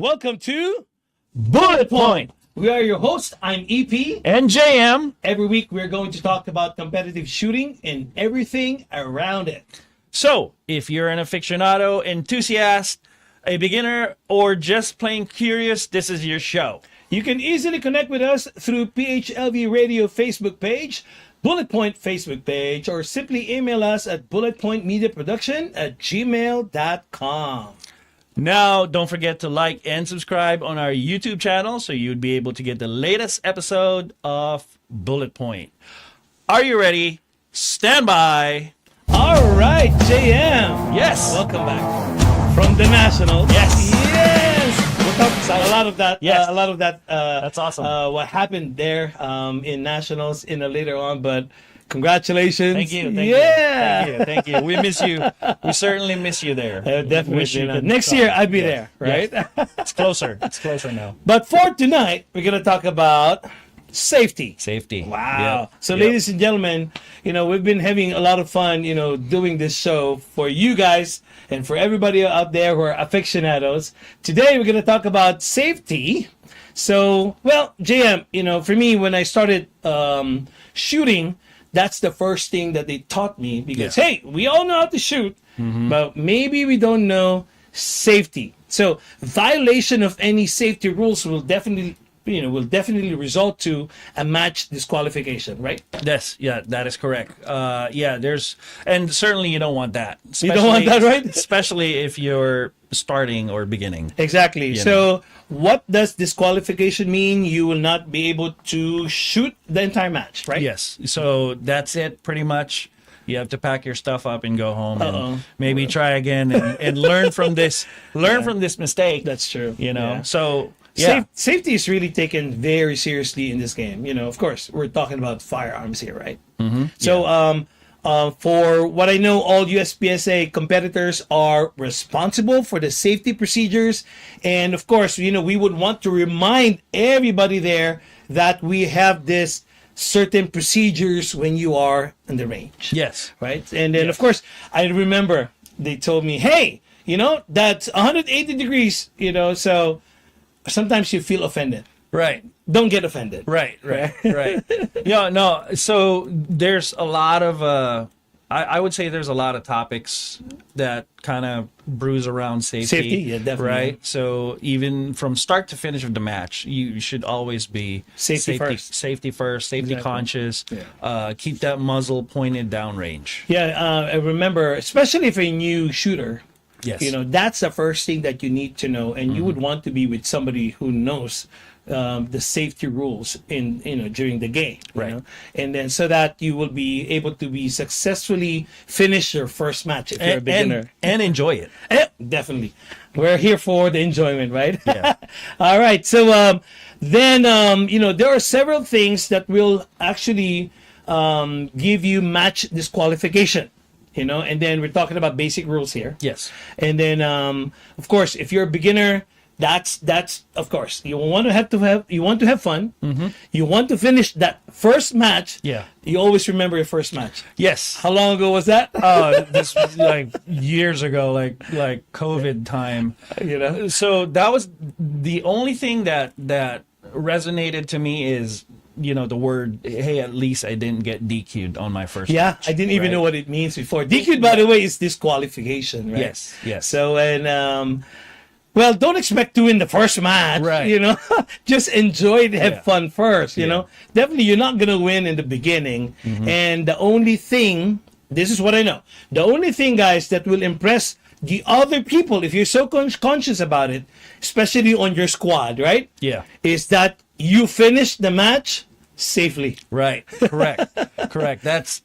welcome to Bullet Point. We are your hosts. I'm EP. And JM. Every week we're going to talk about competitive shooting and everything around it. So, if you're an aficionado, enthusiast, a beginner, or just plain curious, this is your show. You can easily connect with us through PHLV Radio Facebook page, Bullet Point Facebook page, or simply email us at bulletpointmediaproduction@gmail.com. Now, don't forget to like and subscribe on our YouTube channel so you'd be able to get the latest episode of Bullet Point. Are you ready? Stand by. All right, JM. Yes. Welcome back from the Nationals. Yes. Yes. We'll talk a lot of that. Yes. A lot of that. That's awesome. What happened there in Nationals later on, but congratulations. Thank you. Yeah. Thank you. We miss you. We certainly miss you there. Definitely. Next year, I'll be there, right? Yes. It's closer. It's closer now. But for tonight, we're going to talk about safety. Safety. Wow. Yep. So, ladies and gentlemen, we've been having a lot of fun, doing this show for you guys and for everybody out there who are aficionados. Today, we're going to talk about safety. So, well, JM, for me, when I started shooting, that's the first thing that they taught me because, hey, we all know how to shoot, but maybe we don't know safety. So, violation of any safety rules will definitely result to a match disqualification, right? Yes, yeah, that is correct. And certainly you don't want that. You don't want that, right? Especially if you're starting or beginning. Exactly. So what does disqualification mean? You will not be able to shoot the entire match, right? Yes. So that's it pretty much. You have to pack your stuff up and go home and maybe try again and learn from this from this mistake. That's true. So safety is really taken very seriously in this game. Of course, we're talking about firearms here, right? So, for what I know, all USPSA competitors are responsible for the safety procedures. And of course, we would want to remind everybody there that we have this certain procedures when you are in the range. Yes. Right? And then, of course, I remember they told me, hey, that's 180 degrees, so sometimes you feel offended. Right. Don't get offended. Right. So there's a lot of, I would say there's a lot of topics that kind of bruise around safety. Safety, yeah, definitely. Right. So even from start to finish of the match, you should always be safety first, safety conscious. Yeah. Keep that muzzle pointed downrange. Yeah. I remember, especially if a new shooter. Yes. That's the first thing that you need to know, and you would want to be with somebody who knows the safety rules in during the game, right? And then so that you will be able to be successfully finish your first match if you're a beginner and enjoy it. Definitely, we're here for the enjoyment, right? Yeah. All right. So then there are several things that will actually give you match disqualification. And then we're talking about basic rules here. Yes. And then, of course, if you're a beginner, that's of course you want to have fun. You want to finish that first match. Yeah. You always remember your first match. Yes. How long ago was that? This was like years ago, like COVID time. So that was the only thing that resonated to me is. The word, hey, at least I didn't get DQ'd on my first match, I didn't even know what it means before. DQ'd, by the way, is disqualification, right? Yes. So, and, don't expect to win the first match, right? Just enjoy it, have fun first, Definitely you're not going to win in the beginning. And the only thing, this is what I know, the only thing, guys, that will impress the other people, if you're so conscious about it, especially on your squad, right? Yeah. Is that you finish the match safely. Right. Correct.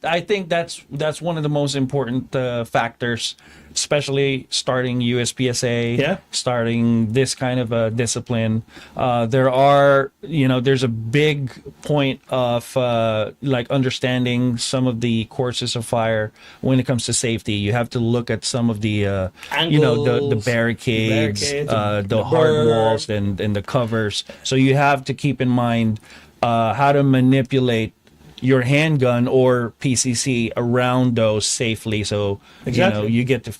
I think that's one of the most important factors, especially starting USPSA, starting this kind of a discipline. There's a big point of understanding some of the courses of fire when it comes to safety. You have to look at some of the angles, the barricades, the hard walls and the covers. So you have to keep in mind how to manipulate your handgun or PCC around those safely, so Exactly. you get to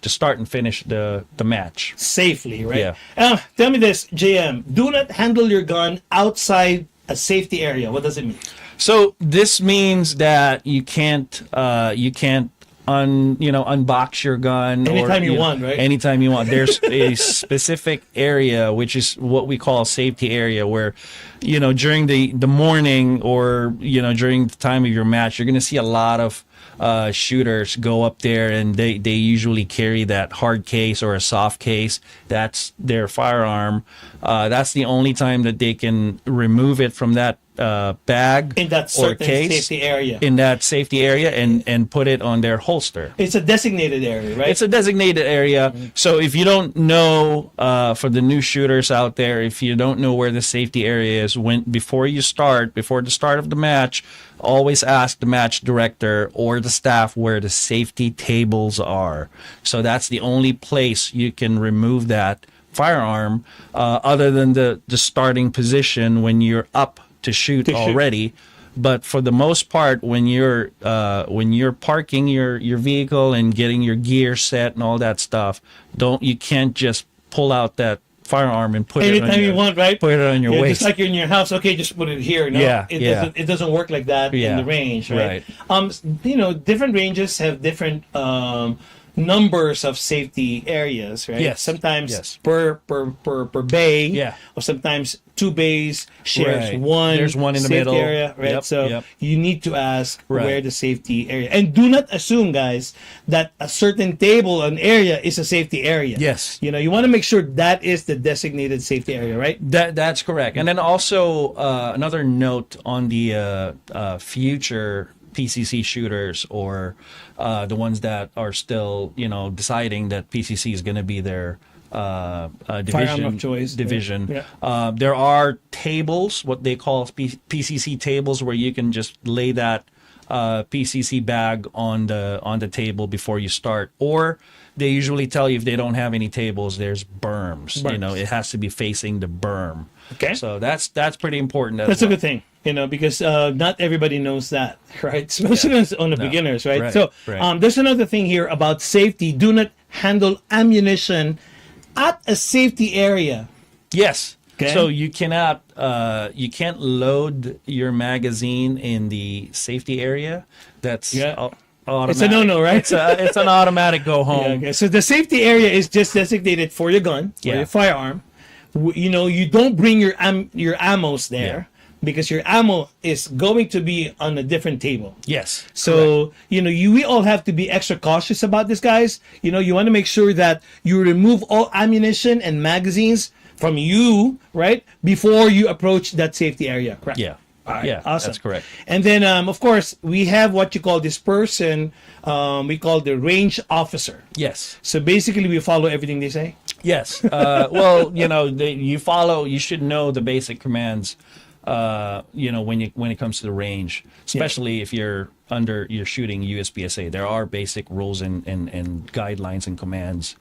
start and finish the match Safely, right? Yeah. Tell me this, JM. Do not handle your gun outside a safety area. What does it mean? So this means that you can't unbox your gun Anytime you want, right? Anytime you want. There's a specific area which is what we call safety area, where during the morning or during the time of your match, you're going to see a lot of shooters go up there, and they usually carry that hard case or a soft case. That's their firearm. That's the only time that they can remove it from that bag In that or certain case safety area. in that safety area, and put it on their holster. It's a designated area, right? It's a designated area. So if you don't know, for the new shooters out there, if you don't know where the safety area is, before the start of the match, always ask the match director or the staff where the safety tables are. So that's the only place you can remove that firearm, other than the starting position when you're up to shoot already. But for the most part, when you're parking your vehicle and getting your gear set and all that stuff, you can't just pull out that firearm and put it anytime you want, right? Put it on your waist. Just like you're in your house. Okay, just put it here. No, it doesn't work like that in the range, right? Different ranges have different numbers of safety areas, right? Yes. Sometimes per bay, or sometimes two bays shares one. There's one in the safety middle area, right? Yep, So yep. you need to ask where the safety area, and do not assume, guys, that a certain table, an area, is a safety area. Yes. You want to make sure that is the designated safety area, right? That's correct. And then also another note on the future PCC shooters, or the ones that are still deciding that PCC is going to be their Firearm of choice. division. Yeah. There are tables, what they call PCC tables, where you can just lay that PCC bag on the table before you start. Or they usually tell you, if they don't have any tables, there's berms. It has to be facing the berm. Okay. So that's pretty important. That's a good thing, because not everybody knows that, right? Especially on the beginners, right? Right, So right. there's another thing here about safety. Do not handle ammunition at a safety area. Yes. Okay. So you can't load your magazine in the safety area. That's automatic. It's a no-no, right? It's an automatic go home. Okay. So the safety area is just designated for your gun, or your firearm. You don't bring your ammos there. Because your ammo is going to be on a different table. Yes. So, we all have to be extra cautious about this, guys. You want to make sure that you remove all ammunition and magazines from you, right? Before you approach that safety area, correct? Yeah. All right, Yeah, awesome. that's correct. And then, of course, we have what you call this person, we call the range officer. Yes. So basically, we follow everything they say? Yes. Well, you should know the basic commands, when it comes to the range, especially if you're shooting USPSA. There are basic rules and guidelines and commands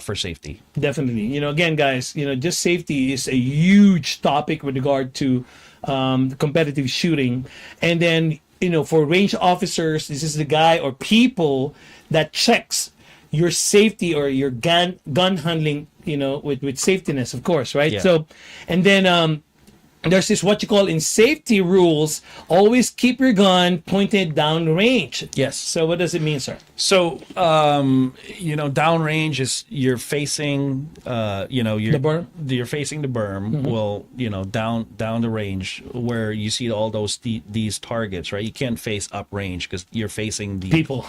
for safety. Definitely. Again, guys, just safety is a huge topic with regard to competitive shooting. And then, for range officers, this is the guy or people that checks your safety or your gun handling, with safetiness, of course, right? Yeah. So, and then there's this what you call in safety rules, always keep your gun pointed down range. Yes. So what does it mean, sir? So, downrange is you're facing, the berm? You're facing the berm. Well, down the range where you see all those these targets, right? You can't face uprange because you're facing the People,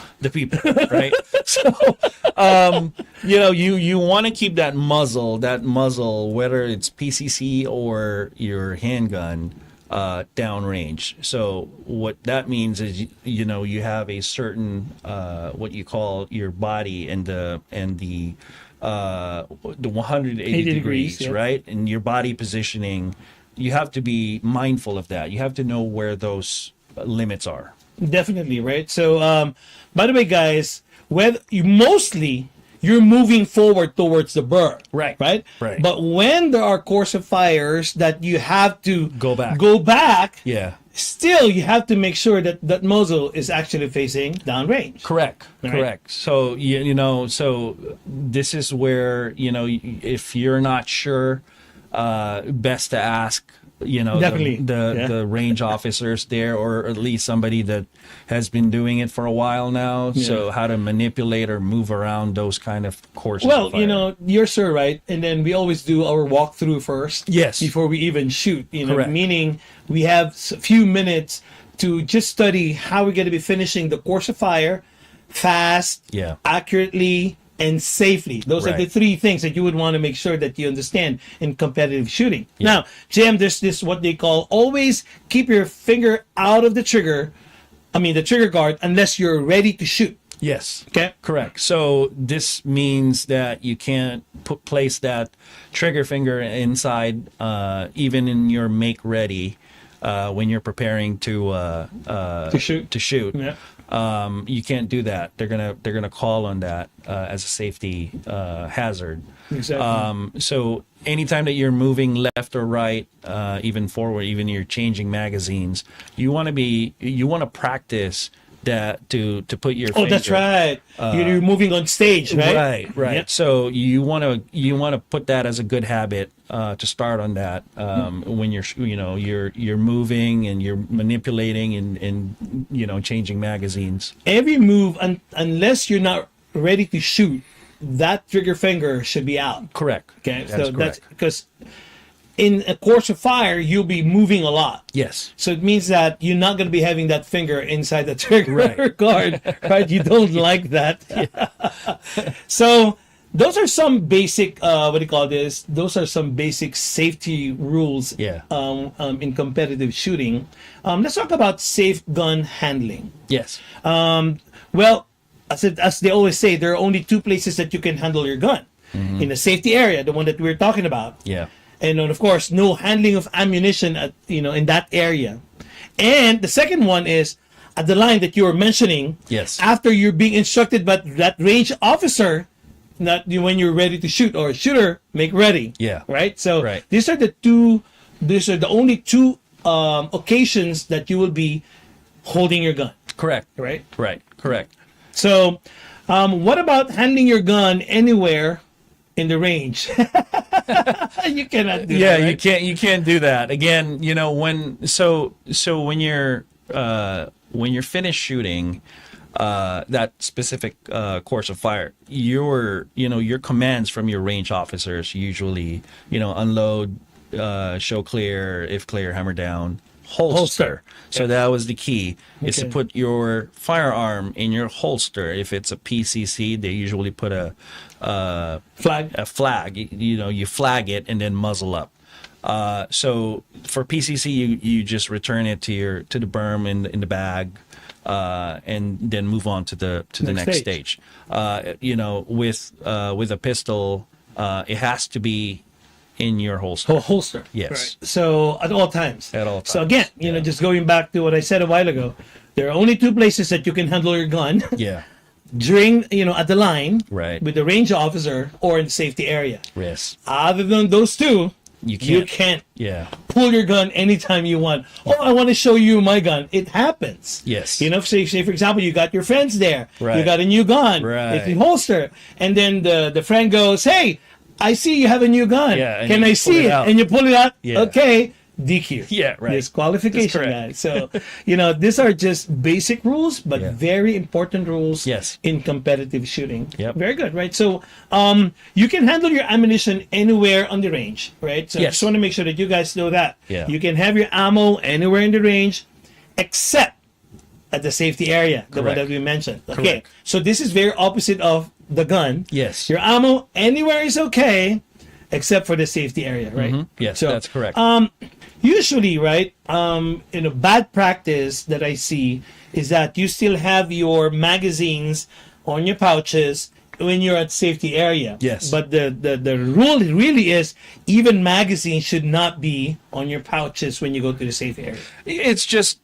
right? So, you want to keep that muzzle, whether it's PCC or your handgun, downrange. So what that means is you have a certain what you call your body and the 180 degrees, right? And your body positioning, you have to be mindful of that. You have to know where those limits are. Definitely, right? So, by the way, guys, whether you you're moving forward towards the burr. Right. Right. Right. But when there are course of fires that you have to Go back. Yeah. Still, you have to make sure that that muzzle is actually facing downrange. Correct. Right. Correct. So so this is where if you're not sure, best to ask Definitely. the range officers there, or at least somebody that has been doing it for a while now. Yeah. So how to manipulate or move around those kind of courses. Well, of fire. you're sure right. And then we always do our walkthrough first. Yes. Before we even shoot. Correct. Meaning we have a few minutes to just study how we're going to be finishing the course of fire fast, Yeah. accurately, and safely. Those are Right. the three things that you would want to make sure that you understand in competitive shooting. Now, Jim, there's this what they call always keep your finger out of the trigger guard, unless you're ready to shoot. Yes. Okay? Correct. So this means that you can't place that trigger finger inside, even in your make ready, when you're preparing to shoot. To shoot. Yeah. You can't do that. They're gonna call on that as a safety hazard. Exactly. So anytime that you're moving left or right, even forward, even you're changing magazines, you want to practice that to put your Oh, that's finger- right. You're moving on stage, right? Right. Yep. So you want to put that as a good habit to start on that when you're moving and you're manipulating and changing magazines. Every move, unless you're not ready to shoot, that trigger finger should be out. Correct. Okay, That's so correct. that's because in a course of fire, you'll be moving a lot. Yes. So it means that you're not going to be having that finger inside the trigger Right. guard, right? You don't like that. So those are some basic, Those are some basic safety rules. Yeah. In competitive shooting. Let's talk about safe gun handling. Yes. Well, as they always say, there are only two places that you can handle your gun. In the safety area, the one that we're talking about. Yeah. And then, of course, no handling of ammunition in that area. And the second one is at the line that you were mentioning. Yes. After you're being instructed by that range officer, not when you're ready to shoot, or shooter, make ready. Yeah. Right. So Right. These are the only two occasions that you will be holding your gun. Correct. Right. Right. Correct. So, what about handling your gun anywhere in the range? You cannot do that. Right? You can't do that. Again, when you're finished shooting that specific course of fire, your commands from your range officers usually, unload, show clear, if clear, hammer down, holster. So that was the key, is to Okay. put your firearm in your holster. If it's a PCC, they usually put a flag. You flag it and then muzzle up. So for PCC, you just return it to the berm in the bag, and then move on to the next stage. With a pistol, it has to be in your holster. Holster. Yes. Right. So at all times. At all So times, again, just going back to what I said a while ago, there are only two places that you can handle your gun Yeah. during, at the line, Right. with the range officer, or in the safety area. Yes. Other than those two, You you can't. can't Yeah. pull your gun anytime you want. Oh, I want to show you my gun. It happens. Yes. Say for example, you got your friends there. Right. You got a new gun. Right. It's in holster. And then the friend goes, hey, I see you have a new gun. Yeah, and Can you I pull see it it? out. And you pull it out. Yeah. Okay. DQ. Yeah, right. Disqualification, That's guys. So, these are just basic rules, but Yeah. very important rules Yes. in competitive shooting. Yep. Very good, right? So, you can handle your ammunition anywhere on the range, right? So, I Yes. just want to make sure that you guys know that. Yeah. You can have your ammo anywhere in the range, except at the safety area, the one Correct. that we mentioned. Okay. Correct. So, this is very opposite of the gun. Yes. Your ammo anywhere is okay, except for the safety area, right? Yes, So, that's correct. Usually, right, bad practice that I see is that you still have your magazines on your pouches when you're at safety area. Yes. But the rule really is even magazines should not be on your pouches when you go to the safe area. It's just,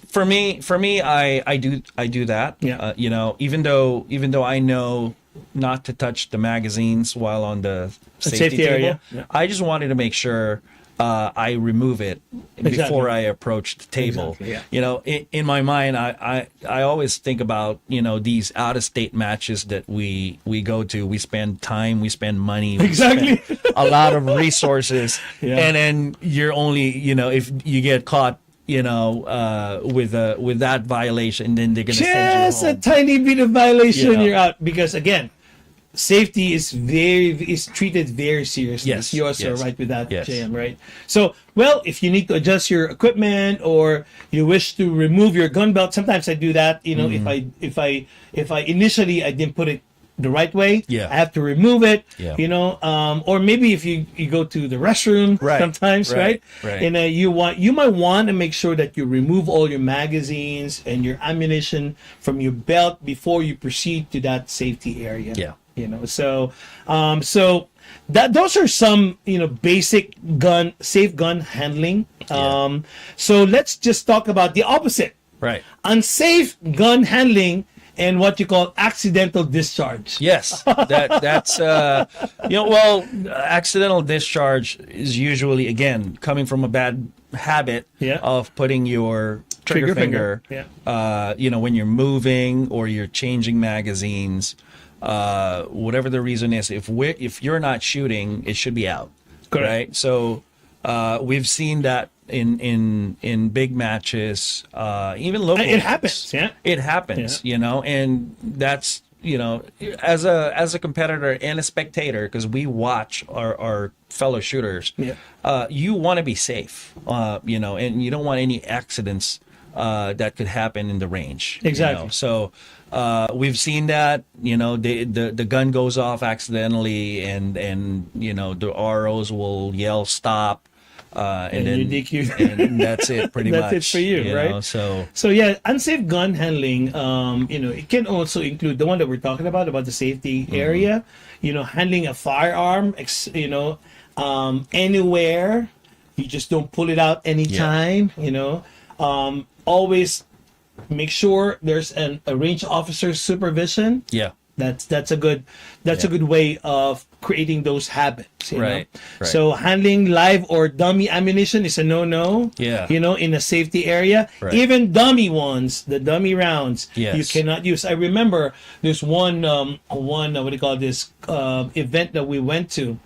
for me, I do that. Yeah. Even though I know not to touch the magazines while on the safety safety area. table. Yeah. I just wanted to make sure I remove it before I approach the table. Exactly, yeah. You know, in my mind, I always think about, you know, these out of state matches that we go to. We spend time, we spend money, we Exactly. spend a lot of resources, Yeah. and then you're only, you know, if you get caught, you know, with that violation, then they're gonna Just send a you home. tiny bit of violation, Yeah. you're out. Because again, safety is treated very seriously. Yes, You also yes, are right with that, yes. JM, right? So, well, if you need to adjust your equipment or you wish to remove your gun belt, sometimes I do that. You know, if I initially I didn't put it the right way, Yeah. I have to remove it. Yeah. You know, or maybe if you go to the restroom Right, sometimes, right? right. And you might want to make sure that you remove all your magazines and your ammunition from your belt before you proceed to that safety area. Yeah. You know, so those are some, you know, basic safe gun handling. So let's just talk about the opposite. Right. Unsafe gun handling and what you call accidental discharge. Yes, that's you know, well, accidental discharge is usually, again, coming from a bad habit Yeah. of putting your trigger finger, Yeah. you know, when you're moving or you're changing magazines, whatever the reason is. If you're not shooting, it should be out. Correct. Right. So we've seen that in big matches, even local. It happens, yeah. It happens, Yeah. you know, and that's, you know, as a competitor and a spectator, because we watch our fellow shooters. Yeah. You want to be safe, you know, and you don't want any accidents that could happen in the range. you Exactly. know. So we've seen that, you know, the gun goes off accidentally, and you know, the ROs will yell stop. And then you DQ. and that's it, pretty That's much. it for you, right? know, so So yeah, unsafe gun handling, you know, it can also include the one that we're talking about the safety area. You know, handling a firearm, you know, anywhere. You just don't pull it out anytime. You know, always make sure there's a range officer's supervision. yeah, That's a good way of creating those habits. You Right, know? right. So handling live or dummy ammunition is a no. Yeah. You know, in a safety area, Right. even dummy ones, the dummy rounds, Yes. you cannot use. I remember there's one what do you call this event that we went to,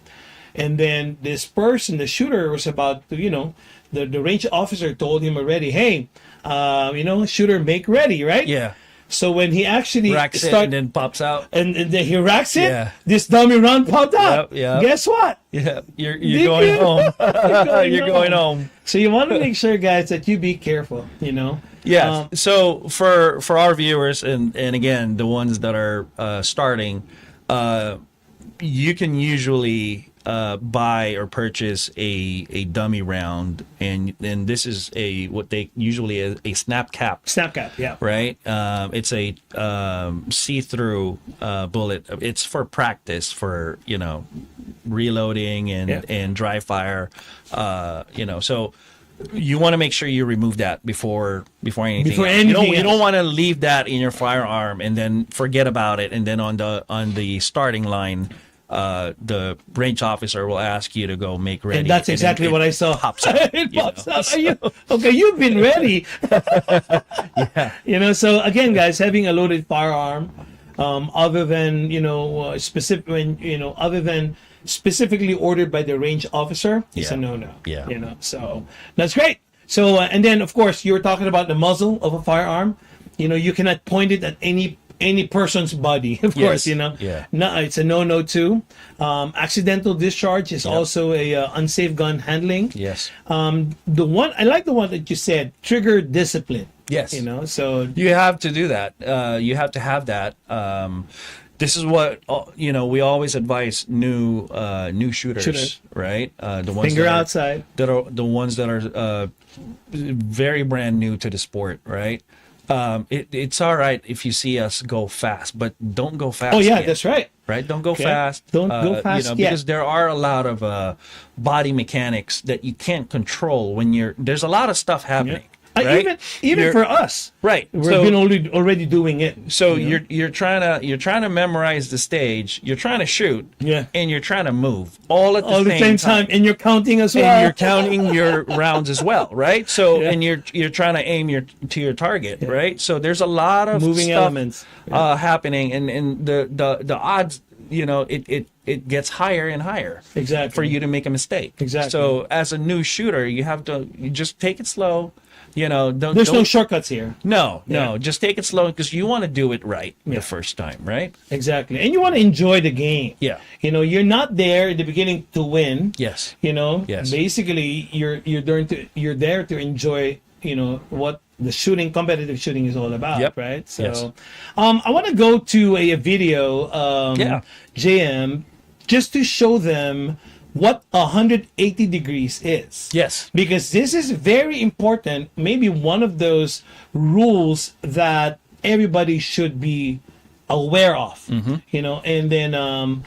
and then this person, the shooter, was about to, you know, the range officer told him already, hey, you know, shooter, make ready, right? yeah. So when he actually Racks it and then pops out. and then he racks it, Yeah. this dummy round popped out. Yep. Guess what? Yeah, you're Did going you? home. going You're going home. So you want to make sure, guys, that you be careful. You know. Yeah. So for our viewers and again the ones that are starting, you can usually buy or purchase a dummy round, and this is what they usually a snap cap. Snap cap. Yeah. Right. It's a see-through bullet. It's for practice, for, you know, reloading and dry fire. You know, so you want to make sure you remove that before anything. Before else. anything You don't else. want to leave that in your firearm and then forget about it, and then on the starting line, the range officer will ask you to go make ready. And that's exactly what I saw. Pops up, It you pops know. up. Are you okay? You've been ready. Yeah. You know. So again, guys, having a loaded firearm, other than other than specifically ordered by the range officer, is Yeah. a no. Yeah. You know. So that's great. So and then of course you were talking about the muzzle of a firearm. You know, you cannot point it at any person's body, of course, you know. Yeah. No, it's a no too. Accidental discharge is also a unsafe gun handling. Yes. I like the one that you said, trigger discipline. Yes. You know, so You have to do that. You have to have that. This is what, you know, we always advise new shooters, Shooters. right? The ones finger that are- outside. that are the ones that are very brand new to the sport, right? It's all right if you see us go fast, but don't go fast. Oh yeah, yet, that's right. right. Don't go Okay. fast. Don't go fast You know, yet. because there are a lot of body mechanics that you can't control when there's a lot of stuff happening. Even You're- for us, right. we've So been already doing it. so you're trying to memorize the stage. You're trying to shoot. Yeah. And you're trying to move all at all the same time, and you're counting as well. And you're counting your rounds as well, right? So and you're trying to aim to your target, right? So there's a lot of moving stuff, elements happening, and the odds, it gets higher and higher Exactly. for you to make a mistake. Exactly. So as a new shooter, you just take it slow. There's no shortcuts here. No, just take it slow because you want to do it right the first time, right? Exactly. And you want to enjoy the game. Yeah. You're not there at the beginning to win. Yes. Yes. Basically you're there to enjoy, what the competitive shooting is all about, Yep. right? So Yes. I want to go to a video, JM, just to show them what 180 degrees is. Yes. Because this is very important, maybe one of those rules that everybody should be aware of. And then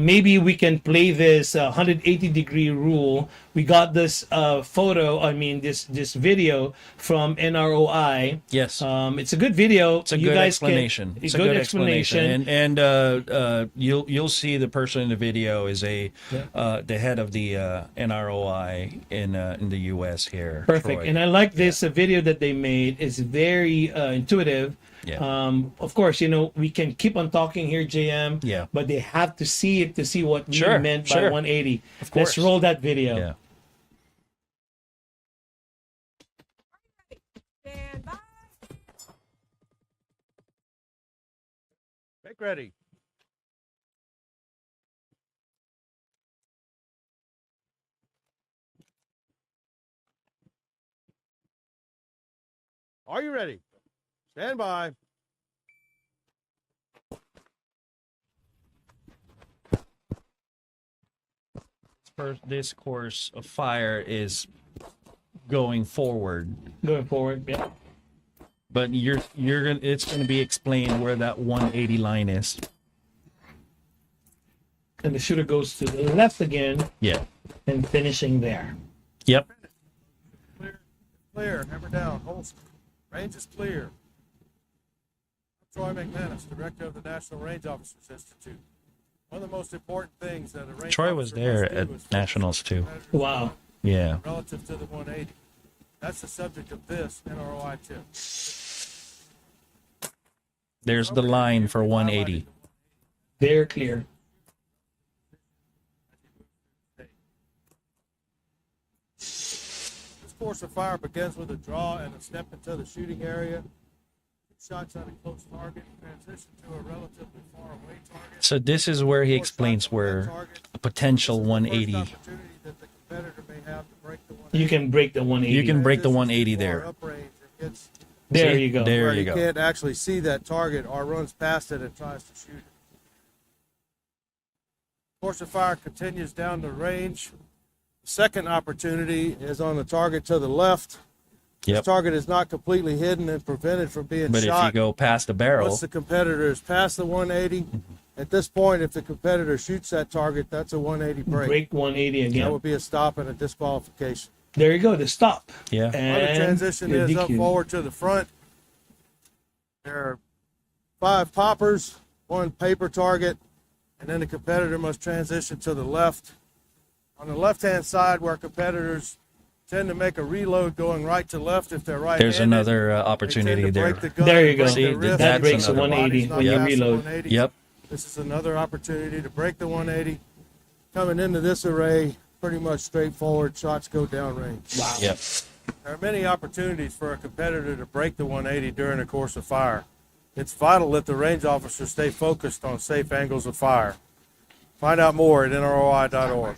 maybe we can play this 180 degree rule. We got this this video from NROI. Yes. It's a good video. It's a good explanation. It's a good explanation. And you'll see the person in the video is the head of the NROI in the US here. Perfect. Troy. And I like this video that they made. It's very intuitive. Yeah. Of course, we can keep on talking here, JM. Yeah. But they have to see it to see what we Sure, meant sure. by 180. Of course. Let's roll that video. Yeah. Stand by. Make ready. Are you ready? Stand by. This course of fire is going forward, Going forward, yeah. but it's gonna be explained where that 180 line is. And the shooter goes to the left again Yeah. and finishing there. Yep. Clear. Hammer down. Holster. Range is clear. Troy McManus, Director of the National Range Officers Institute. One of the most important things that a range Troy was officer there must do at is focus Nationals on too. competitors' Wow. Yeah. relative to the 180. That's the subject of this NROI tip. There's the line for 180. Very clear. This course of fire begins with a draw and a step into the shooting area. Shots at a close target, transition to a relatively far away target. So this is where he explains where a potential 180. First opportunity that the competitor may have to break the 180. You can break the 180. You can break the Transitions 180 too there. far uprange and gets There See? you go. There where you he go. can't actually see that target or runs past it and tries to shoot it. Course of fire continues down the range. The second opportunity is on the target to the left. Yep. This target is not completely hidden and prevented from being But if shot. you go past the barrel, Once the competitor is past the 180, at this point, if the competitor shoots that target, that's a 180 break. Break 180 That again. would be a stop and a disqualification. There you go. The stop. yeah. Other And transition you're is up DQ'd. forward to the front. There are 5 poppers, 1 paper target, and then the competitor must transition to the left. On the left-hand side, where competitors tend to make a reload going right to left if they're right-handed. There's another they tend opportunity to there. break the gun, There you go. break See, the wrist, that breaks the their body's 180 not when you past the reload. 180. Yep. This is another opportunity to break the 180. Coming into this array, pretty much straightforward. Shots go downrange. Wow. Yep. There are many opportunities for a competitor to break the 180 during the course of fire. It's vital that the range officer stay focused on safe angles of fire. Find out more at nroi.org.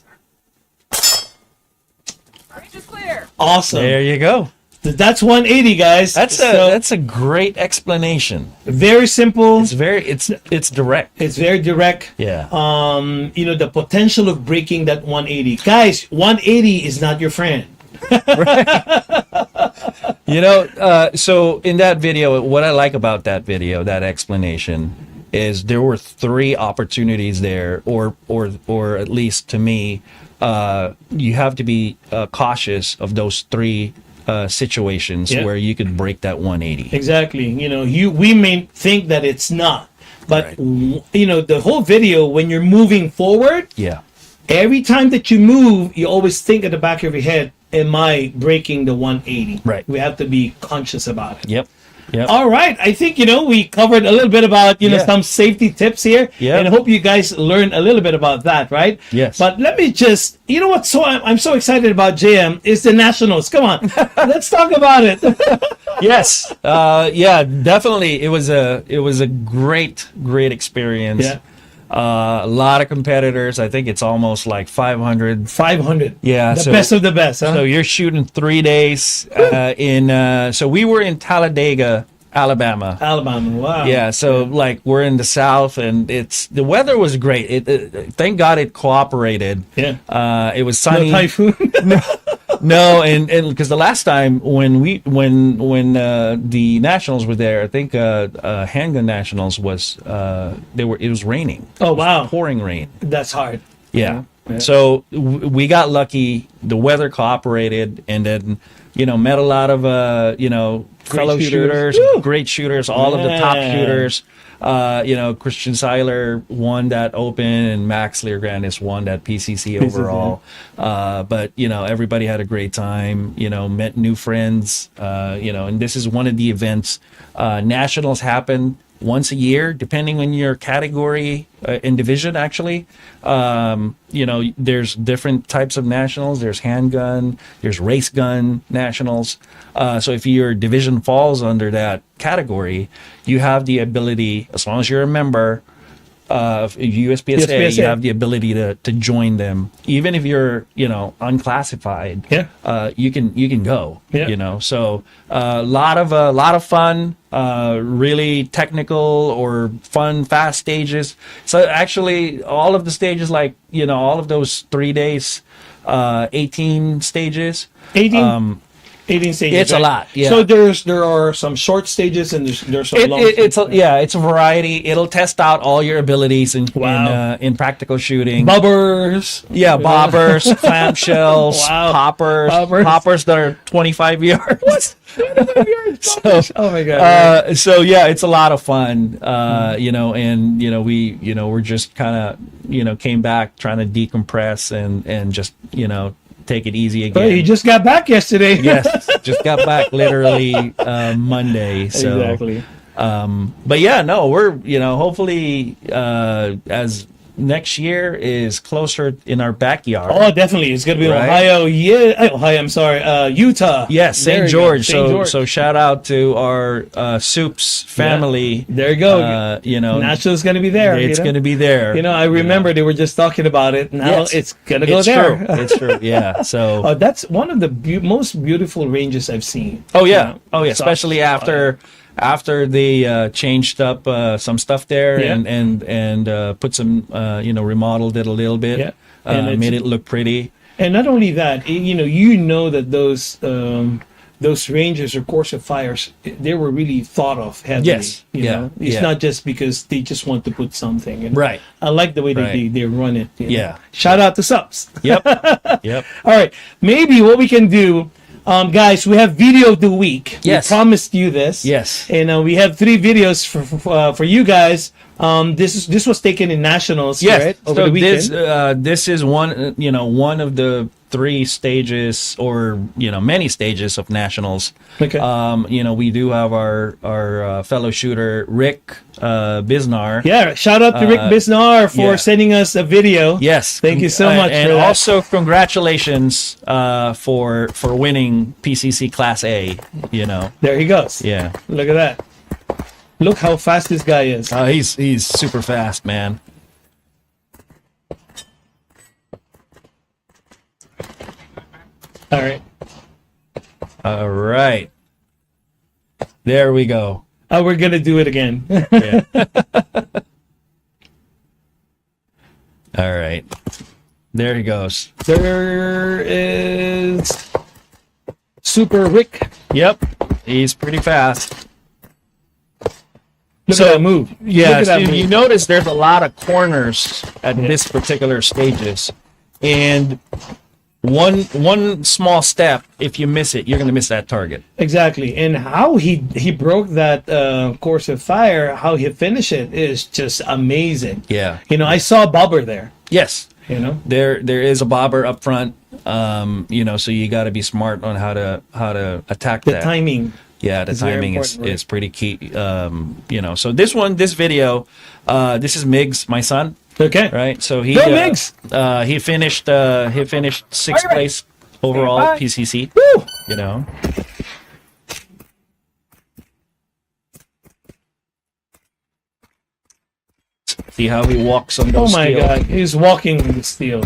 Range is clear. Awesome. There you go. That's 180, guys. That's a great explanation. very simple. It's direct. It's very direct. Yeah. The potential of breaking that 180. Guys, 180 is not your friend. So in that video, what I like about that video, that explanation, is there were 3 opportunities there, or at least to me, you have to be cautious of those 3 situations Yeah. where you could break that 180. Exactly. We may think that it's not, but Right. the whole video, when you're moving forward, Yeah. every time that you move, you always think at the back of your head, am I breaking the 180? Right. We have to be conscious about it. Yep. Yep. All right. I think, we covered a little bit about, Yeah. some safety tips here. Yeah. And I hope you guys learned a little bit about that, right? Yes. But let me just, what I'm so excited about, JM, is the Nationals. Come on. Let's talk about it. Yes. Yeah, definitely. It was a great experience. Yeah. A lot of competitors. I think it's almost like 500. 500. Yeah, The so- best of the best, huh? So you're shooting 3 days so we were in Talladega, Alabama. Alabama. Wow. Yeah, so like we're in the South, and the weather was great. Thank God it cooperated. Yeah. It was No sunny. typhoon. No, and because the last time when the Nationals were there, I think Handgun Nationals was it was raining. Oh, wow. Pouring rain. That's hard. Yeah. Yeah. So we got lucky. The weather cooperated, and then met a lot of fellow shooters. shooters, Woo! great shooters, all of the top Yeah. shooters. Christian Seiler won that Open, and Max Leargrandes won that PCC overall. But everybody had a great time. Met new friends. And this is one of the events. Nationals happen once a year, depending on your category and division. Actually, there's different types of nationals. There's handgun, there's race gun nationals. So if your division falls under that category, you have the ability, as long as you're a member of USPSA, USPSA. you have the ability to join them, even if you're unclassified. Yeah. You can go. Yeah. So a lot of fun, really technical or fun, fast stages. So actually, all of the stages, like all of those 3 days, 18 stages. 18 stages. It's a right? lot, yeah. So there are some short stages and there's some long It's stages. it's a variety. It'll test out all your abilities Wow. in practical shooting. Bubbers. Yeah, bobbers, clamshells, Wow. poppers that are 25 yards. So, Oh my God. so yeah, it's a lot of fun. We're just kind of came back trying to decompress and just take it easy again. Well, you just got back yesterday. Yes, just got back literally Monday. So, Exactly. but yeah, no, we're hopefully as next year is closer in our backyard. Oh, definitely. It's going to be Right. Ohio. Yeah. Ohio, I'm sorry. Utah. Yes, There St. you George. go. St. George. So shout out to our Soups family. There you go. National's going to be there. it's going to be there. I remember they were just talking about it. Now Yes. it's going to go It's there. true. It's true. Yeah. So. Oh, that's one of the most beautiful ranges I've seen. Oh yeah. You know, Oh yeah. so- Especially after they changed up some stuff there Yeah. and put some remodeled it a little bit. Yeah. And it's- made it look pretty. And not only that, that those ranges or course of fires, they were really thought of heavily. Yes. You Yeah. know? It's Yeah. not just because they just want to put something. And Right. I like the way Right. they run it. Yeah. Shout out to Subs. Yep. Yep. All right. Maybe what we can do, guys, we have video of the week. Yes. We promised you this. Yes. And we have 3 videos for you guys. This was taken in nationals, Yes. right? Over So the weekend. this is one of the 3 stages or many stages of nationals. Okay. We do have our fellow shooter Rick Biznar. Yeah, shout out to Rick Bisnar for yeah. sending us a video. Yes. Thank you so much And for that. also congratulations for winning PCC Class A, There he goes. Yeah. Look at that. Look how fast this guy is. He's super fast, man. All right. All right. There we go. Oh, we're going to do it again. Yeah. All right. There he goes. There is Super Rick. Yep. He's pretty fast. Look at that move. Yeah, Look at so that you move. notice there's a lot of corners at this particular stages. And one small step, if you miss it, you're going to miss that target. Exactly. And how he broke that course of fire, how he finished it is just amazing. Yeah. You know, I saw a bobber there. Yes. You know, there is a bobber up front. You know, so you got to be smart on how to attack the that. timing. Yeah, the very timing important, right? is pretty key. You know, so this video, this is Miggs, my son. Okay. Right. So he Go Miggs! he finished sixth Are you ready? place overall Bye. PCC. Woo! You know. See how he walks on Oh those my steel. God, he's walking with steel.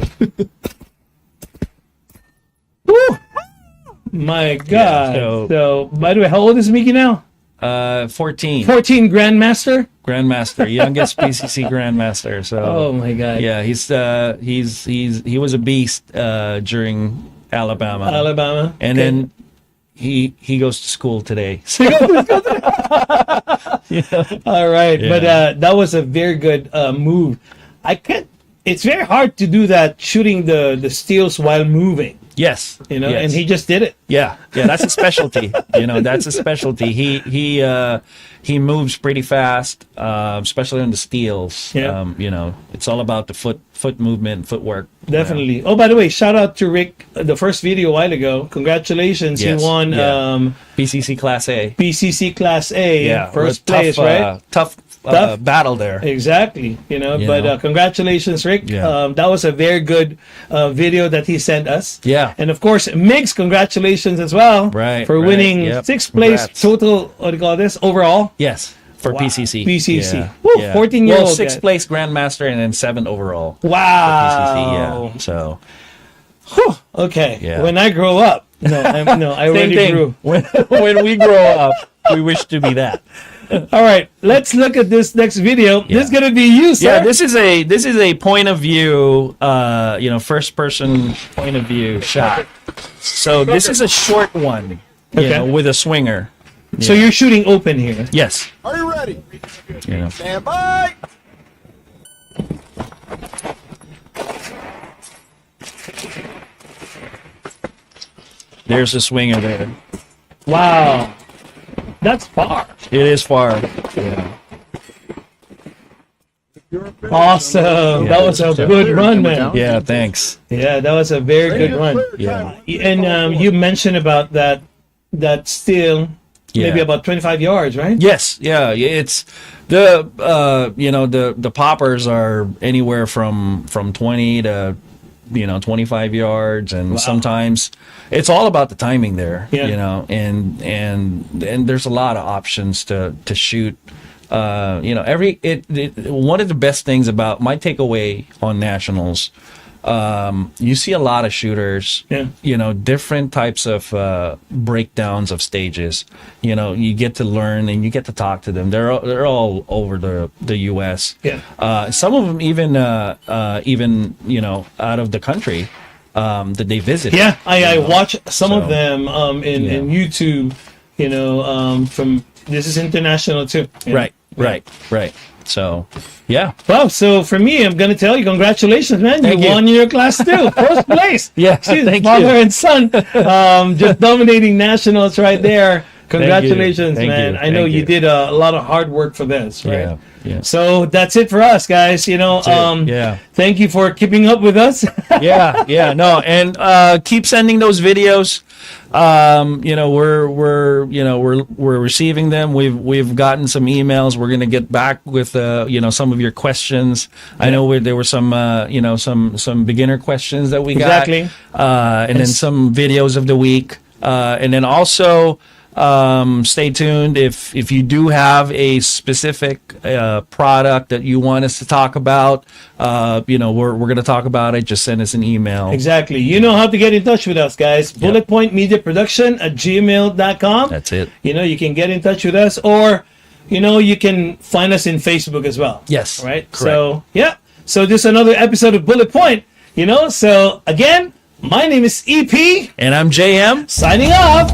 Woo! My God. so- So, by the way, how old is Mickey now? 14 Grandmaster. Grandmaster, youngest PCC Grandmaster. So Oh my God. yeah, he was a beast during Alabama. Alabama. And Okay. then he goes to school today. So, All right, Yeah. but that was a very good move. I can't. It's very hard to do that, shooting the steels while moving. yes, You know, yes. and he just did it. yeah, that's a specialty. You know, that's a specialty. He moves pretty fast, especially on the steels. Yeah. You know, it's all about the foot movement, footwork. Definitely. Oh, by the way, shout out to Rick. The first video a while ago. Congratulations, Yes, he won yeah. PCC Class A. PCC Class A, Yeah, first tough, place, right? Tough Tough. battle there. Exactly, you know. You But know. congratulations, Rick. Yeah. That was a very good video that he sent us. Yeah. And of course, Miggs, congratulations as well, Right, for right. winning Yep. sixth place Congrats. total. What do you call this? Overall. Yes, for Wow. PCC. PCC. Yeah. Woo, yeah. 14-year-old Well, sixth guy. place Grandmaster and then 7th overall. Wow. PCC, yeah. So Whew. Okay. Yeah. When I grow up, I same already thing. grew. When we grow up, we wish to be that. All right, let's look at this next video. Yeah. This is gonna be you, sir. Yeah, this is a point of view, you know, first person point of view shot. So this is a short one, you Okay. know, with a swinger. So you're shooting open here. Yes. Are you ready? You know. Stand by. There's a swinger there. Wow, that's far. It is far. Yeah. Awesome. That was a good run, man. Yeah, thanks. Yeah, that was a very good run. Yeah. And you mentioned about that still maybe Yeah. about 25 yards, right? Yes, yeah, it's the you know, the poppers are anywhere from 20 to 25 yards, and sometimes it's all about the timing there. Yeah. You know, and there's a lot of options to shoot. You know, one of the best things about my takeaway on nationals, you see a lot of shooters, Yeah. you know, different types of breakdowns of stages. You know, you get to learn and you get to talk to them. They're all over the U.S. Yeah. Some of them even you know, out of the country that they visit. Yeah, I watch some of So, them in YouTube, you know, from this is international too. you know. Right. So, yeah. Well, so for me, I'm gonna tell you, congratulations, man! Thank you you. won your class too, first place. Yeah, Jeez, thank father you. and son, just dominating nationals right there. Congratulations, Thank man! you. I know Thank you you. did a lot of hard work for this, right? Yeah. Yeah. So that's it for us, guys. You know, Yeah. thank you for keeping up with us. Yeah. No, and keep sending those videos. You know, we're receiving them. We've gotten some emails. We're gonna get back with you know, some of your questions. I know there were some you know, some beginner questions that we got. Exactly. And then some videos of the week. And then also stay tuned if you do have a specific product that you want us to talk about. You know, we're going to talk about it. Just send us an email. Exactly. You know how to get in touch with us, guys. Bullet Point Media Production at gmail.com. That's it. You know, you can get in touch with us, or, you know, you can find us in Facebook as well. Yes. Right? Correct. So, yeah. So this is another episode of Bullet Point, you know. So, again, my name is EP, And I'm JM. signing off.